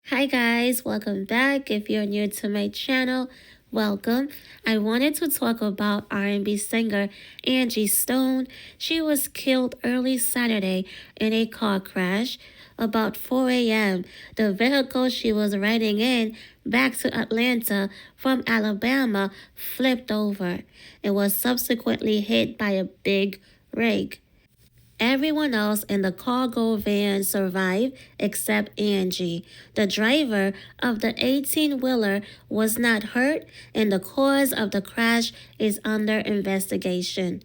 Hi guys, welcome back. If you're new to my channel, welcome. I wanted to talk about R&B singer Angie Stone. She was killed early Saturday in a car crash about 4 a.m. The vehicle she was riding in back to Atlanta from Alabama flipped over. It was subsequently hit by a big rig. Everyone else in the cargo van survived except Angie. The driver of the 18-wheeler was not hurt, and the cause of the crash is under investigation.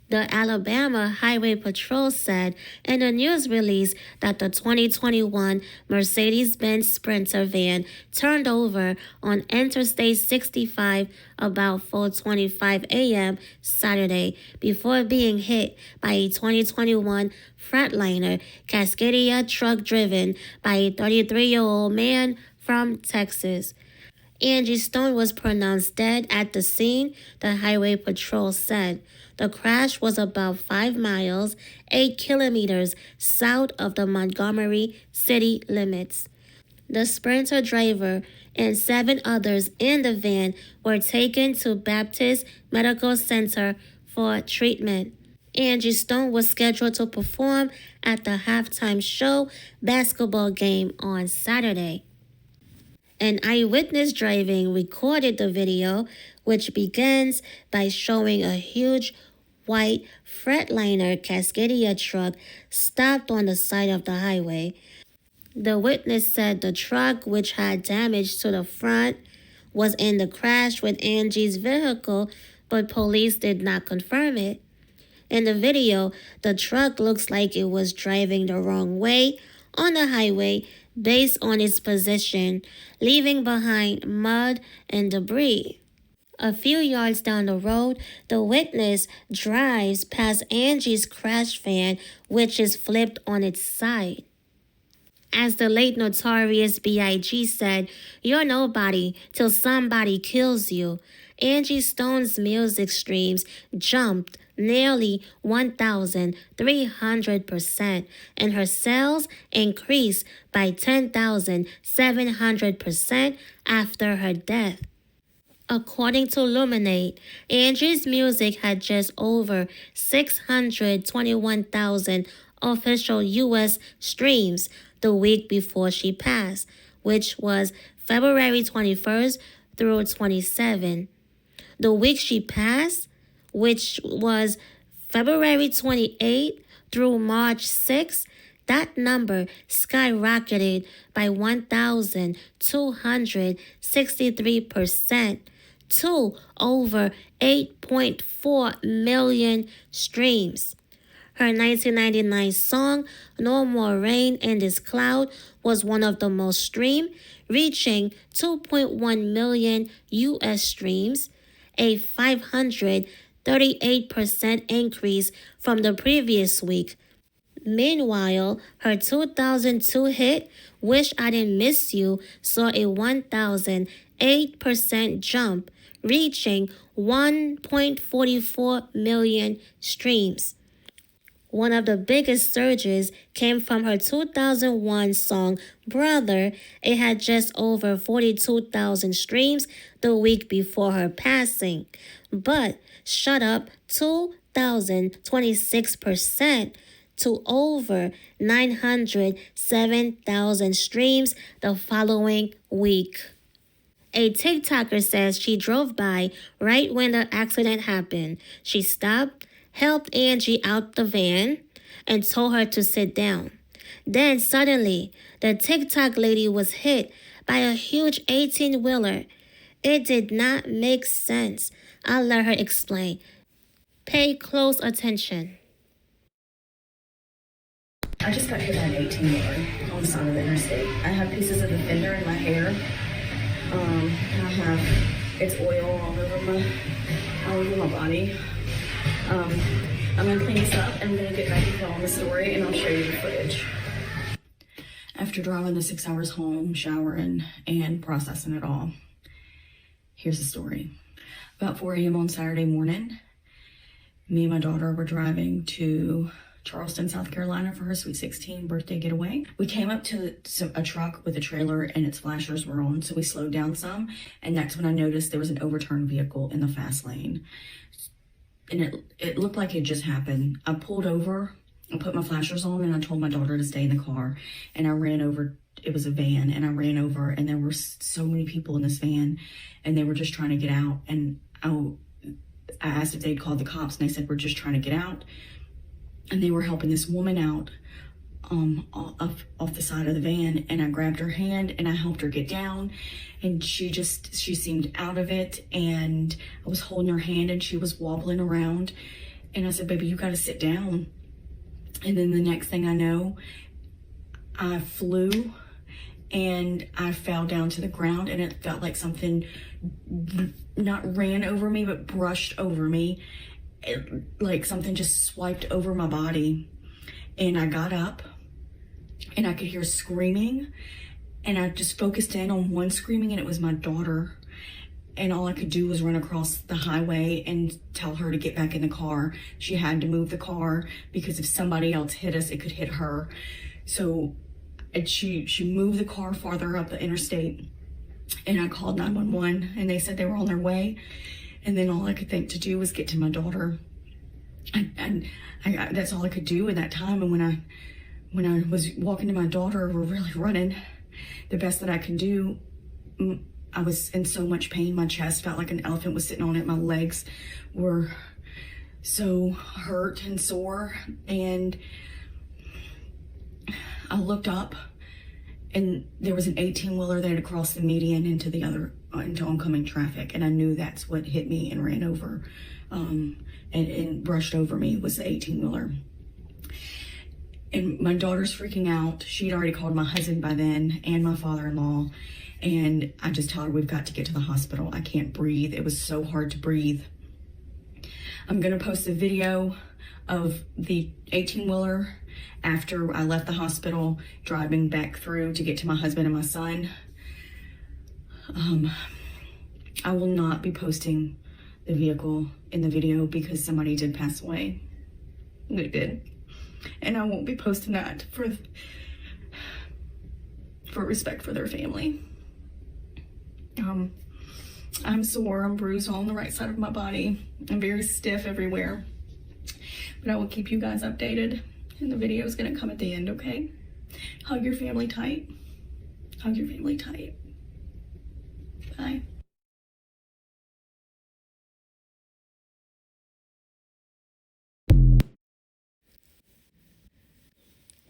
The Alabama Highway Patrol said in a news release that the 2021 Mercedes-Benz Sprinter van turned over on Interstate 65 about 4:25 a.m. Saturday before being hit by a 2021 Freightliner Cascadia truck driven by a 33-year-old man from Texas. Angie Stone was pronounced dead at the scene, the Highway Patrol said. The crash was about 5 miles, 8 kilometers south of the Montgomery city limits. The Sprinter driver and 7 others in the van were taken to Baptist Medical Center for treatment. Angie Stone was scheduled to perform at the halftime show basketball game on Saturday. An eyewitness driving recorded the video, which begins by showing a huge white Freightliner Cascadia truck stopped on the side of the highway. The witness said the truck, which had damage to the front, was in the crash with Angie's vehicle, but police did not confirm it. In the video, the truck looks like it was driving the wrong way on the highway based on its position, leaving behind mud and debris. A few yards down the road, the witness drives past Angie's crash van, which is flipped on its side. As the late Notorious B.I.G. said, "You're nobody till somebody kills you." Angie Stone's music streams jumped nearly 1,300%, and her sales increased by 10,700% after her death. According to Luminate, Angie's music had just over 621,000 official U.S. streams the week before she passed, which was February 21st through 27. The week she passed, which was February 28th through March 6th, that number skyrocketed by 1,263% to over 8.4 million streams. Her 1999 song, "No More Rain in This Cloud," was one of the most streamed, reaching 2.1 million U.S. streams, a 538% increase from the previous week. Meanwhile, her 2002 hit, "Wish I Didn't Miss You," saw a 1,008% jump, reaching 1.44 million streams. One of the biggest surges came from her 2001 song, "Brother." It had just over 42,000 streams the week before her passing, but shot up 2,026% to over 907,000 streams the following week. A TikToker says she drove by right when the accident happened. She stopped, helped Angie out the van, and told her to sit down. Then suddenly, the TikTok lady was hit by a huge 18-wheeler. It did not make sense. I'll let her explain. Pay close attention. I just got hit by an 18-wheeler on the side of the interstate. I have pieces of the fender in my hair. I have it's oil all over my body. I'm gonna clean this up and I'm gonna get back to telling the story, and I'll show you the footage. After driving the 6 hours home, showering, and processing it all, here's the story. About 4 a.m. on Saturday morning, me and my daughter were driving to Charleston, South Carolina for her sweet 16 birthday getaway. We came up to a truck with a trailer and its flashers were on, so we slowed down some, and that's when I noticed there was an overturned vehicle in the fast lane. And it looked like it just happened. I pulled over, I put my flashers on, and I told my daughter to stay in the car, and I ran over. It was a van, and I ran over, and there were so many people in this van, and they were just trying to get out, and I asked if they'd called the cops, and they said, we're just trying to get out. And they were helping this woman out off the side of the van, and I grabbed her hand and I helped her get down, and she seemed out of it, and I was holding her hand and she was wobbling around, and I said, baby, you got to sit down. And then the next thing I know, I flew and I fell down to the ground, and it felt like something not ran over me, but brushed over me. Like something just swiped over my body. And I got up and I could hear screaming, and I just focused in on one screaming, and it was my daughter. And all I could do was run across the highway and tell her to get back in the car. She had to move the car because if somebody else hit us, it could hit her. So she moved the car farther up the interstate, and I called 911, and they said they were on their way. And then all I could think to do was get to my daughter. And that's all I could do in that time. And when I was walking to my daughter, we're really running the best that I can do. I was in so much pain. My chest felt like an elephant was sitting on it. My legs were so hurt and sore. And I looked up, and there was an 18-wheeler there to cross the median into oncoming traffic. And I knew that's what hit me and ran over and brushed over me was the 18-wheeler. And my daughter's freaking out. She'd already called my husband by then and my father-in-law. And I just told her, we've got to get to the hospital. I can't breathe. It was so hard to breathe. I'm going to post a video of the 18-wheeler after I left the hospital, driving back through to get to my husband and my son. I will not be posting the vehicle in the video because somebody did pass away. They did. And I won't be posting that for respect for their family. I'm sore, I'm bruised on the right side of my body. I'm very stiff everywhere. But I will keep you guys updated, and the video is gonna come at the end, okay? Hug your family tight. Hug your family tight. Bye.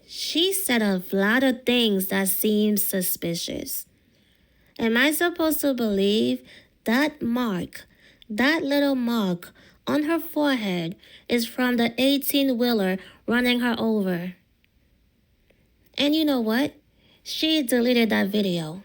She said a lot of things that seem suspicious. Am I supposed to believe that mark, that little mark on her forehead is from the 18-wheeler running her over? And you know what? She deleted that video.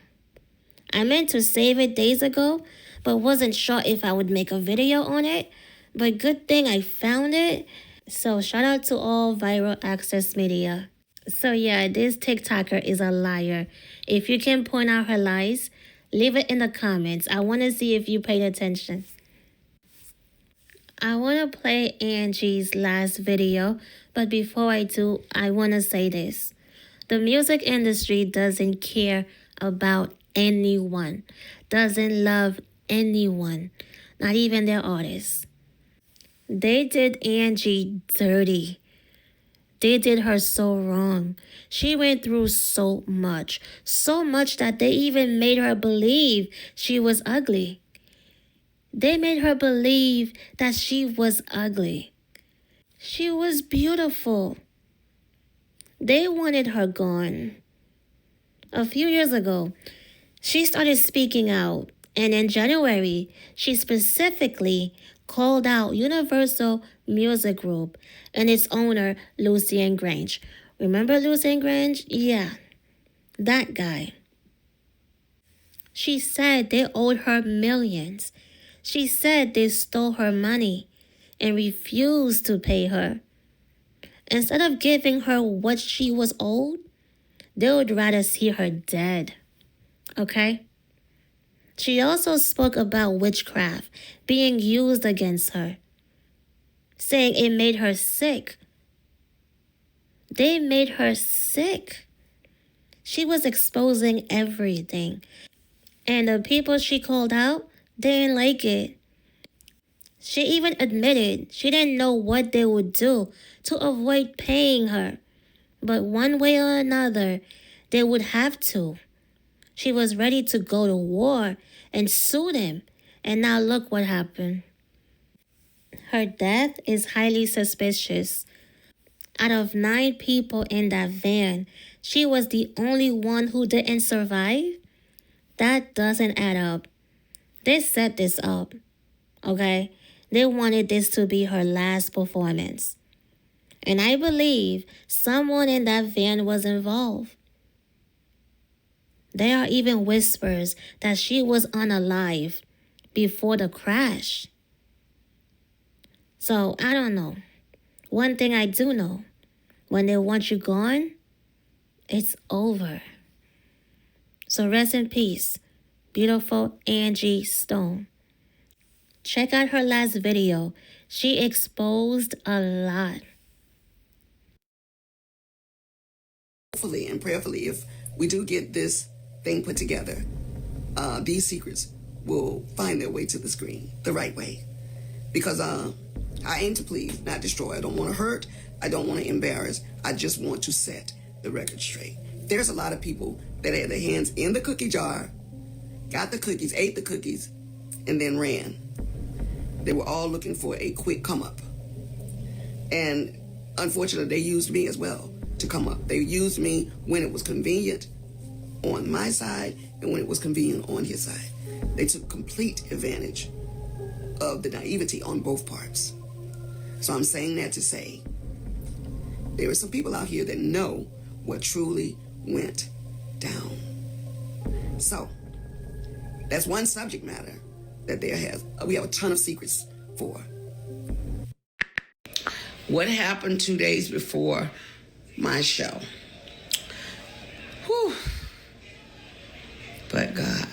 I meant to save it days ago, but wasn't sure if I would make a video on it. But good thing I found it. So shout out to all Viral Access Media. So yeah, this TikToker is a liar. If you can point out her lies, leave it in the comments. I want to see if you paid attention. I want to play Angie's last video, but before I do, I want to say this. The music industry doesn't care about anyone, doesn't love anyone, not even their artists. They did Angie dirty. They did her so wrong. She went through so much that they even made her believe she was ugly. They made her believe that she was ugly. She was beautiful. They wanted her gone. A few years ago, she started speaking out, and in January, she specifically called out Universal Music Group and its owner, Lucien Grange. Remember Lucien Grange? Yeah, that guy. She said they owed her millions. She said they stole her money and refused to pay her. Instead of giving her what she was owed, they would rather see her dead. Okay? She also spoke about witchcraft being used against her, saying it made her sick. They made her sick. She was exposing everything. And the people she called out, they didn't like it. She even admitted she didn't know what they would do to avoid paying her. But one way or another, they would have to. She was ready to go to war and sue them. And now look what happened. Her death is highly suspicious. Out of 9 people in that van, she was the only one who didn't survive? That doesn't add up. They set this up, okay? They wanted this to be her last performance. And I believe someone in that van was involved. There are even whispers that she was unalive before the crash. So, I don't know. One thing I do know, when they want you gone, it's over. So rest in peace, beautiful Angie Stone. Check out her last video. She exposed a lot. Hopefully and prayerfully, if we do get this thing put together, these secrets will find their way to the screen the right way. Because I aim to please, not destroy. I don't want to hurt. I don't want to embarrass. I just want to set the record straight. There's a lot of people that had their hands in the cookie jar, got the cookies, ate the cookies, and then ran. They were all looking for a quick come up. And unfortunately, they used me as well to come up. They used me when it was convenient on my side and when it was convenient on his side. They took complete advantage of the naivety on both parts. So I'm saying that to say there are some people out here that know what truly went down. So that's one subject matter that we have a ton of secrets for. What happened 2 days before my show? Whew. But God,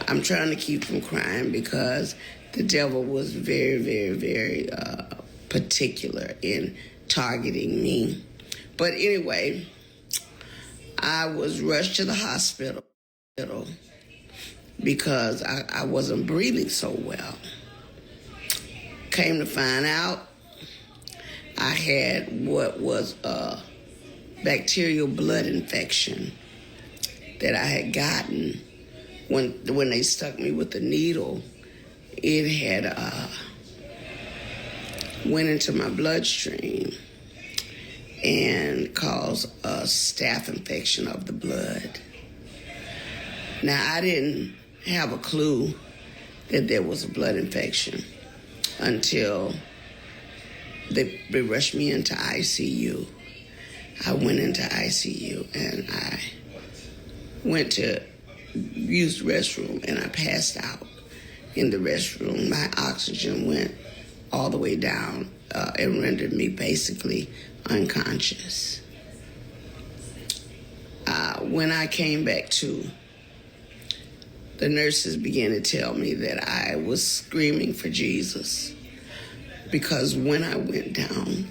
I'm trying to keep from crying because the devil was very, very, very particular in targeting me. But anyway, I was rushed to the hospital because I wasn't breathing so well. Came to find out I had what was a bacterial blood infection that I had gotten when they stuck me with the needle. It had went into my bloodstream and caused a staph infection of the blood. Now, I didn't have a clue that there was a blood infection until they rushed me into ICU. I went into ICU and I went to use the restroom and I passed out in the restroom. My oxygen went all the way down and rendered me basically unconscious. When I came back to, the nurses began to tell me that I was screaming for Jesus because when I went down,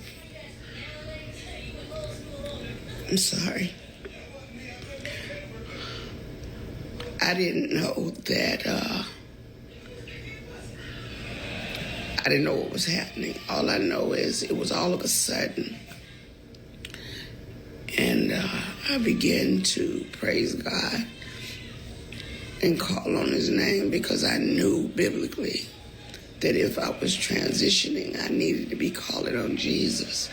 I'm sorry, I didn't know that, I didn't know what was happening. All I know is it was all of a sudden. And I began to praise God and call on his name because I knew biblically that if I was transitioning, I needed to be calling on Jesus.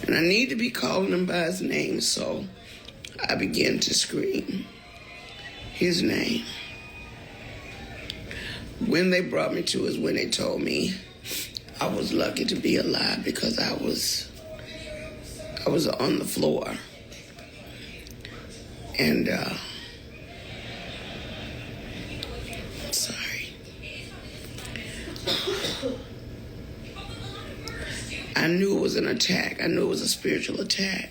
And I need to be calling him by his name. So I began to scream his name. When they brought me to is when they told me I was lucky to be alive because I was on the floor. And sorry. I knew it was an attack. I knew it was a spiritual attack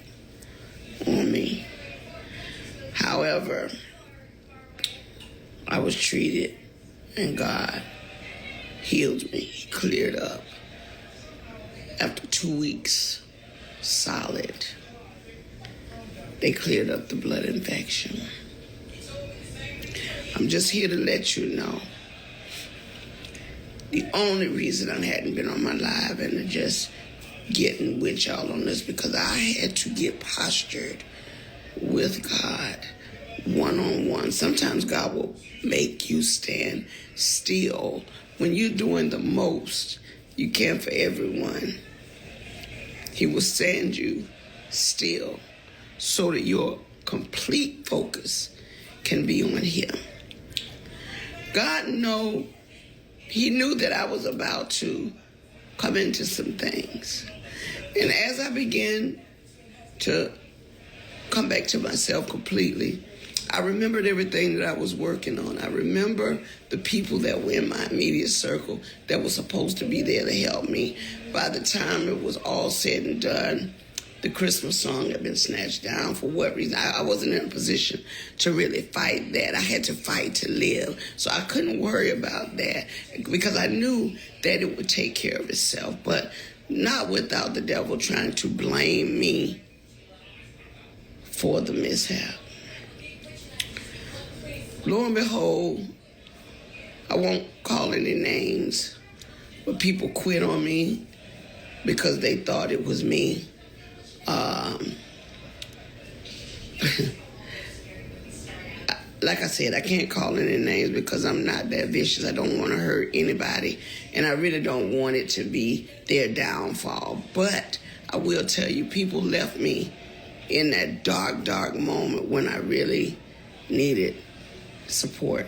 on me. However, I was treated and God healed me. He cleared up. After 2 weeks, solid. They cleared up the blood infection. I'm just here to let you know. The only reason I hadn't been on my live and just getting with y'all on this because I had to get postured with God one-on-one. Sometimes God will make you stand still. When you're doing the most you can for everyone, He will stand you still so that your complete focus can be on Him. God He knew that I was about to come into some things. And as I began to come back to myself completely, I remembered everything that I was working on. I remember the people that were in my immediate circle that were supposed to be there to help me. By the time it was all said and done, the Christmas song had been snatched down. For what reason? I wasn't in a position to really fight that. I had to fight to live. So I couldn't worry about that because I knew that it would take care of itself, but not without the devil trying to blame me for the mishap. Lo and behold, I won't call any names, but people quit on me because they thought it was me. Like I said, I can't call any names because I'm not that vicious. I don't want to hurt anybody, and I really don't want it to be their downfall. But I will tell you, people left me in that dark, dark moment when I really needed support.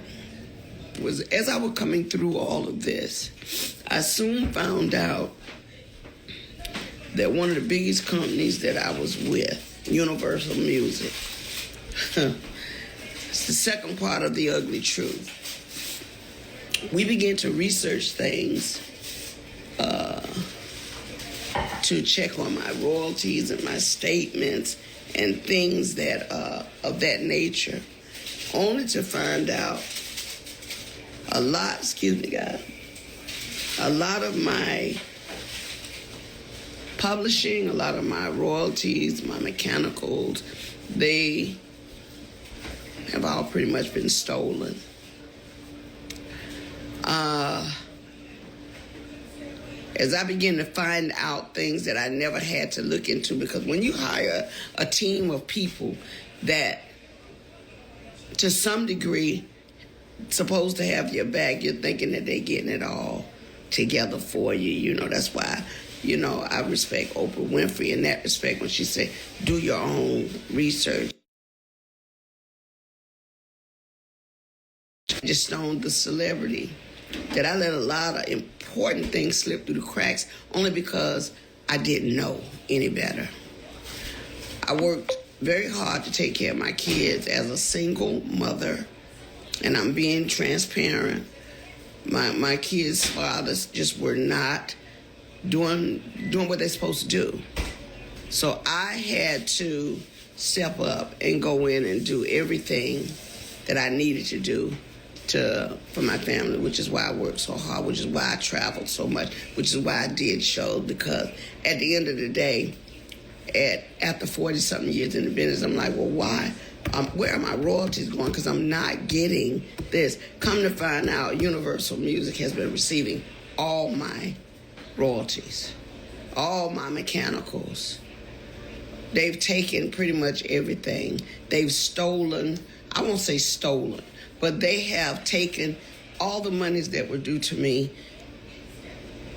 As I was coming through all of this, I soon found out that one of the biggest companies that I was with, Universal Music, it's the second part of the ugly truth. We began to research things to check on my royalties and my statements and things that of that nature, only to find out a lot of my publishing, a lot of my royalties, my mechanicals, they have all pretty much been stolen. As I begin to find out things that I never had to look into, because when you hire a team of people that, to some degree, supposed to have your back, you're thinking that they're getting it all together for you. You know, that's why, I respect Oprah Winfrey in that respect when she said, do your own research. Angie Stone, the celebrity, that I let a lot of important things slip through the cracks only because I didn't know any better. I worked very hard to take care of my kids as a single mother, and I'm being transparent. My kids' fathers just were not doing what they're supposed to do. So I had to step up and go in and do everything that I needed to do for my family, which is why I worked so hard, which is why I traveled so much, which is why I did shows, because at the end of the day, after 40-something years in the business, I'm like, well, why? Where are my royalties going? Because I'm not getting this. Come to find out, Universal Music has been receiving all my royalties, all my mechanicals. They've taken pretty much everything. They've stolen, I won't say stolen, but they have taken all the monies that were due to me.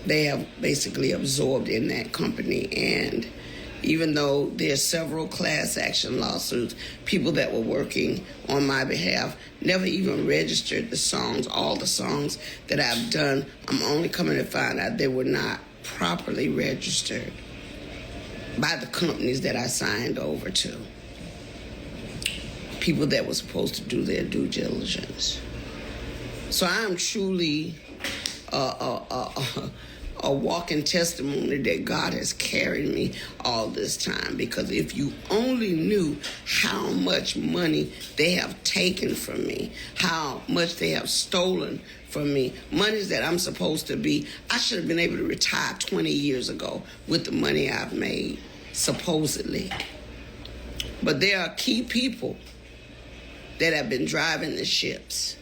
They have basically absorbed in that company. And even though there's several class action lawsuits, people that were working on my behalf never even registered the songs. All the songs that I've done, I'm only coming to find out they were not properly registered by the companies that I signed over to. People that were supposed to do their due diligence. So I am truly a walking testimony that God has carried me all this time. Because if you only knew how much money they have taken from me, how much they have stolen from me, monies that I'm supposed to be, I should have been able to retire 20 years ago with the money I've made supposedly. But there are key people that have been driving the ships.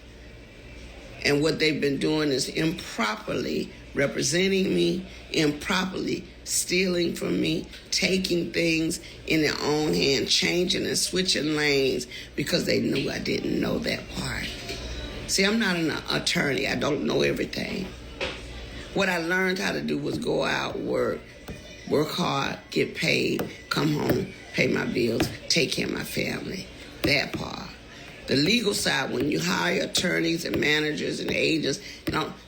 And what they've been doing is improperly representing me, improperly stealing from me, taking things in their own hand, changing and switching lanes because they knew I didn't know that part. See, I'm not an attorney. I don't know everything. What I learned how to do was go out, work hard, get paid, come home, pay my bills, take care of my family. That part. The legal side, when you hire attorneys and managers and agents,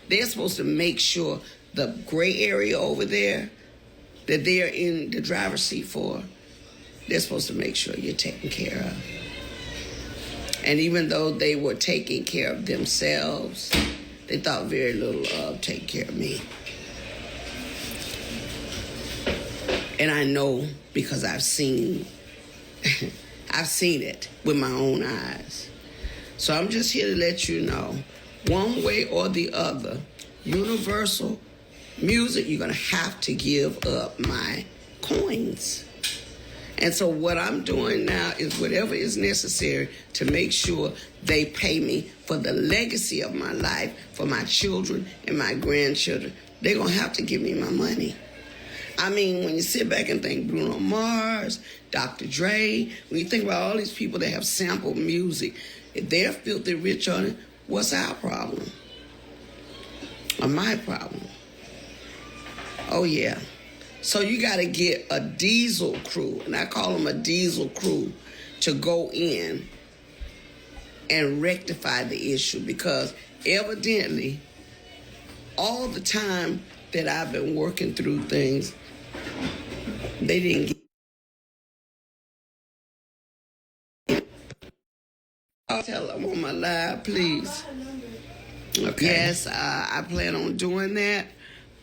they're supposed to make sure the gray area over there that they're in the driver's seat for, they're supposed to make sure you're taken care of. And even though they were taking care of themselves, they thought very little of taking care of me. And I know because I've seen it with my own eyes. So I'm just here to let you know, one way or the other, Universal Music, you're going to have to give up my coins. And so what I'm doing now is whatever is necessary to make sure they pay me for the legacy of my life, for my children and my grandchildren. They're going to have to give me my money. I mean, when you sit back and think Bruno Mars, Dr. Dre, when you think about all these people that have sampled music, if they're filthy rich on it, what's our problem? Or my problem? Oh, yeah. So you got to get a diesel crew, and I call them a diesel crew, to go in and rectify the issue, because evidently all the time that I've been working through things, they didn't get. I'll tell them on my live, please. Okay. Yes, I plan on doing that.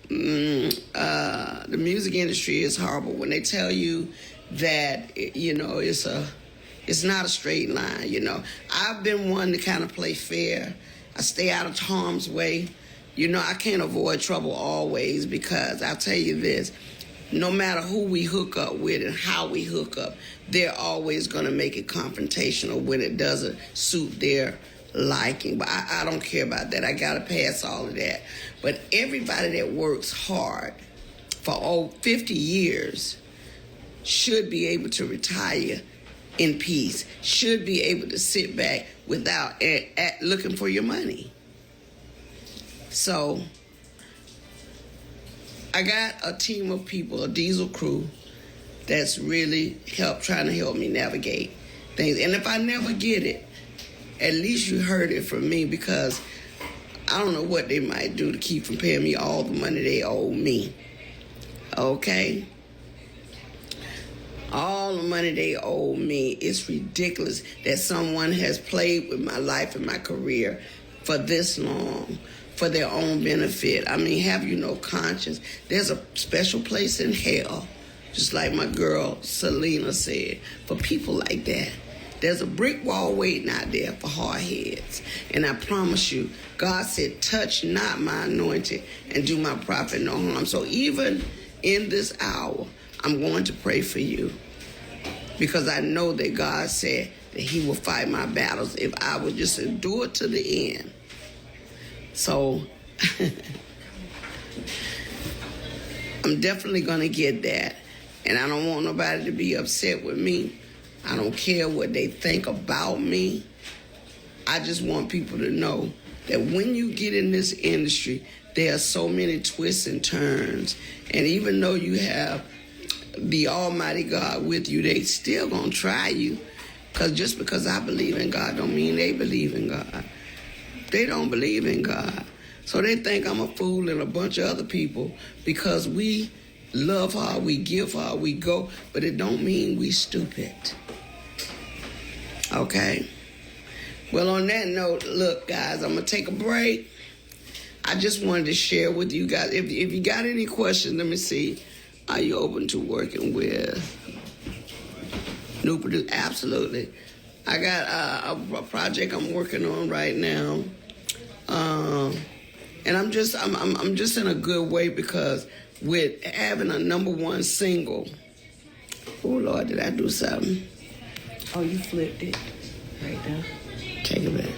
The music industry is horrible when they tell you that, it's not a straight line, I've been one to kind of play fair. I stay out of harm's way. I can't avoid trouble always, because I'll tell you this, no matter who we hook up with and how we hook up, they're always going to make it confrontational when it doesn't suit their liking. But I don't care about that. I got to pass all of that. But everybody that works hard for 50 years should be able to retire in peace, should be able to sit back without looking for your money. So I got a team of people, a diesel crew, that's really trying to help me navigate things. And if I never get it, at least you heard it from me, because I don't know what they might do to keep from paying me all the money they owe me. Okay? All the money they owe me. It's ridiculous that someone has played with my life and my career for this long, for their own benefit. I mean, have you no conscience? There's a special place in hell, just like my girl Selena said, for people like that. There's a brick wall waiting out there for hard heads. And I promise you, God said, touch not my anointed and do my prophet no harm. So even in this hour, I'm going to pray for you, because I know that God said that he will fight my battles if I would just endure to the end. So I'm definitely going to get that. And I don't want nobody to be upset with me. I don't care what they think about me. I just want people to know that when you get in this industry, there are so many twists and turns. And even though you have the Almighty God with you, they still gonna try you. Because just because I believe in God don't mean they believe in God. They don't believe in God. So they think I'm a fool and a bunch of other people because we love hard, we give hard, we go, but it don't mean we stupid. Okay? Well, on that note, look, guys, I'm going to take a break. I just wanted to share with you guys. If you got any questions, let me see. Are you open to working with new producers? Absolutely. I got a project I'm working on right now. And I'm just in a good way, because with having a #1 single Oh, Lord, did I do something? Oh, you flipped it right there. Take it back.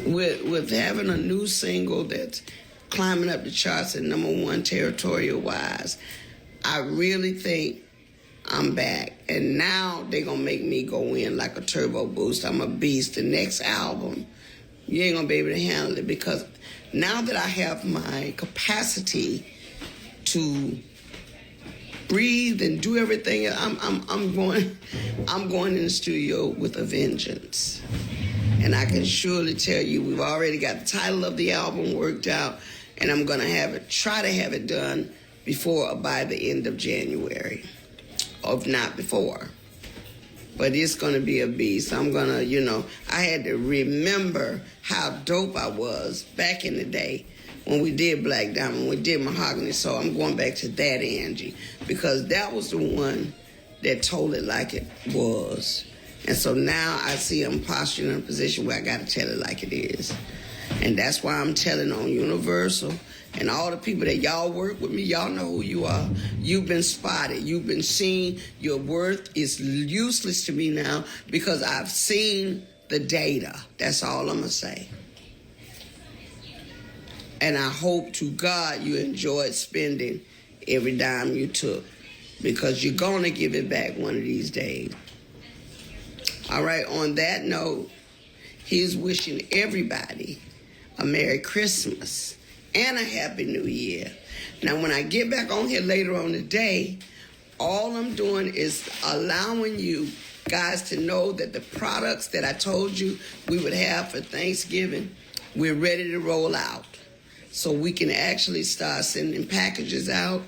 With having a new single that's climbing up the charts at #1 territorial-wise, I really think I'm back. And now they're going to make me go in like a turbo boost. I'm a beast. The next album, you ain't going to be able to handle it, because now that I have my capacity to breathe and do everything, I'm going in the studio with a vengeance. And I can surely tell you, we've already got the title of the album worked out, and I'm going to try to have it done by the end of January, if not before. But it's going to be a beast. I'm going to, I had to remember how dope I was back in the day when we did Black Diamond, when we did Mahogany. So I'm going back to that Angie, because that was the one that told it like it was. And so now I see I'm posturing in a position where I got to tell it like it is. And that's why I'm telling on Universal. And all the people that y'all work with me, y'all know who you are. You've been spotted. You've been seen. Your worth is useless to me now because I've seen the data. That's all I'm going to say. And I hope to God you enjoyed spending every dime you took, because you're going to give it back one of these days. All right, on that note, here's wishing everybody a Merry Christmas and a Happy New Year. Now, when I get back on here later on today, all I'm doing is allowing you guys to know that the products that I told you we would have for Thanksgiving, we're ready to roll out. So we can actually start sending packages out.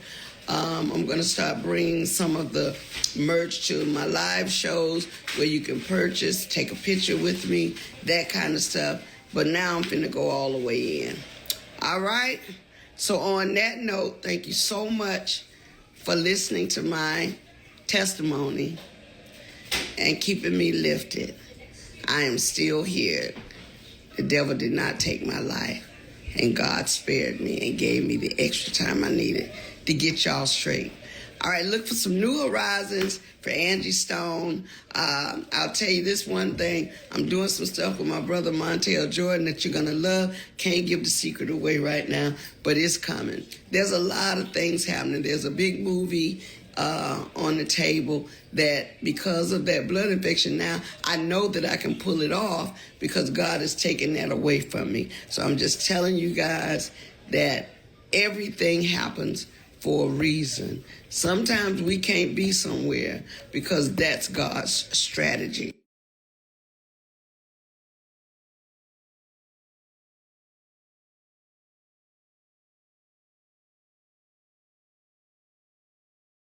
I'm going to start bringing some of the merch to my live shows where you can purchase, take a picture with me, that kind of stuff. But now I'm finna go all the way in. All right? So on that note, thank you so much for listening to my testimony and keeping me lifted. I am still here. The devil did not take my life, and God spared me and gave me the extra time I needed to get y'all straight. All right, look for some new horizons for Angie Stone. I'll tell you this one thing. I'm doing some stuff with my brother Montel Jordan that you're going to love. Can't give the secret away right now, but it's coming. There's a lot of things happening. There's a big movie on the table that, because of that blood infection now, I know that I can pull it off because God is taking that away from me. So I'm just telling you guys that everything happens for a reason. Sometimes we can't be somewhere because that's God's strategy.